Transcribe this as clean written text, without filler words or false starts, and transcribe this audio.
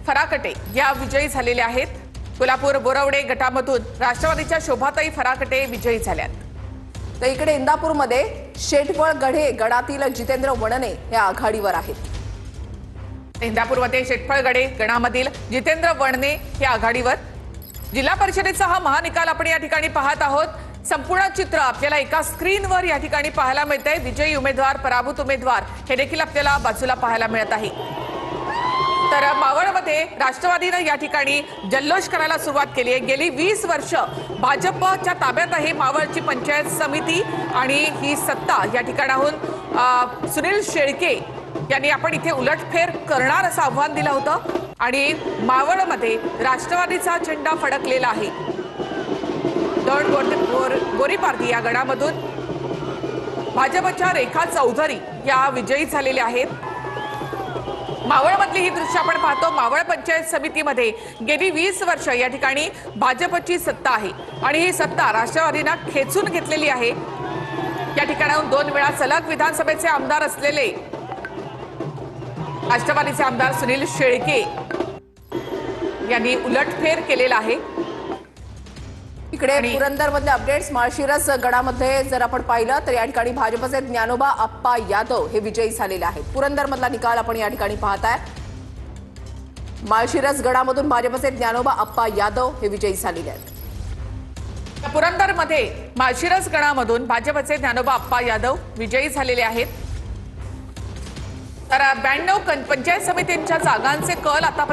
फराकटे या विजयी झालेले आहेत। कोल्हापूर बोरवडे गटामधून राष्ट्रवादीच्या शोभाताई फराकटे विजयी झाल्यात। तर इकडे इंदापूरमध्ये शेटवळ गढे गणातील जितेंद्र वणने हे आघाडीवर आहेत। इंदापूरमध्ये शेटफळगडे गणामधील जितेंद्र वणने हे आघाडीवर। जिल्हा परिषदेचा हा महानिकाल आपण या ठिकाणी पाहत आहोत। संपूर्ण चित्र आपल्याला एका स्क्रीनवर या ठिकाणी पाहायला मिळतंय। विजयी उमेदवार, पराभूत उमेदवार हे देखील आपल्याला बाजूला पाहायला मिळत आहे। तर मावळमध्ये राष्ट्रवादीने या ठिकाणी जल्लोष करायला सुरुवात केली आहे। गेली 20 वर्ष भाजपच्या ताब्यात आहे मावळची पंचायत समिती आणि ही सत्ता या ठिकाणाहून सुनील शेळके यांनी आपण इथे उलटफेर करणार असं आव्हान दिलं होतं आणि मावळमध्ये राष्ट्रवादीचा झेंडा फडकलेला आहे। गोरीपारधी या गणामधून भाजपच्या रेखा चौधरी या विजयी झालेल्या आहेत। मावळमधली ही दृश्य आपण पाहतो। मावळ पंचायत समितीमध्ये गेली 20 वर्ष या ठिकाणी भाजपची सत्ता आहे आणि ही सत्ता राष्ट्रवादीनं खेचून घेतलेली आहे। या ठिकाणाहून 2 वेळा सलग विधानसभेचे आमदार असलेले राष्ट्रवादीचे आमदार सुनील शेळके यांनी उलटफेर केलेला आहे। इकडे पुरंदरमधले अपडेट्स माळशिरस गडामध्ये जर आपण पाहिलं तर या ठिकाणी भाजपचे ज्ञानोबा आप्पा यादव हे विजयी झालेले आहेत। पुरंदरमधला निकाल आपण या ठिकाणी पाहताय। माळशिरस गडामधून भाजपचे ज्ञानोबा आप्पा यादव हे विजयी झालेले आहेत। पुरंदरमध्ये माळशिरस गणामधून भाजपचे ज्ञानोबा आप्पा यादव विजयी झालेले आहेत। तर 92 पंचायत समितींच्या जागांचे कल आता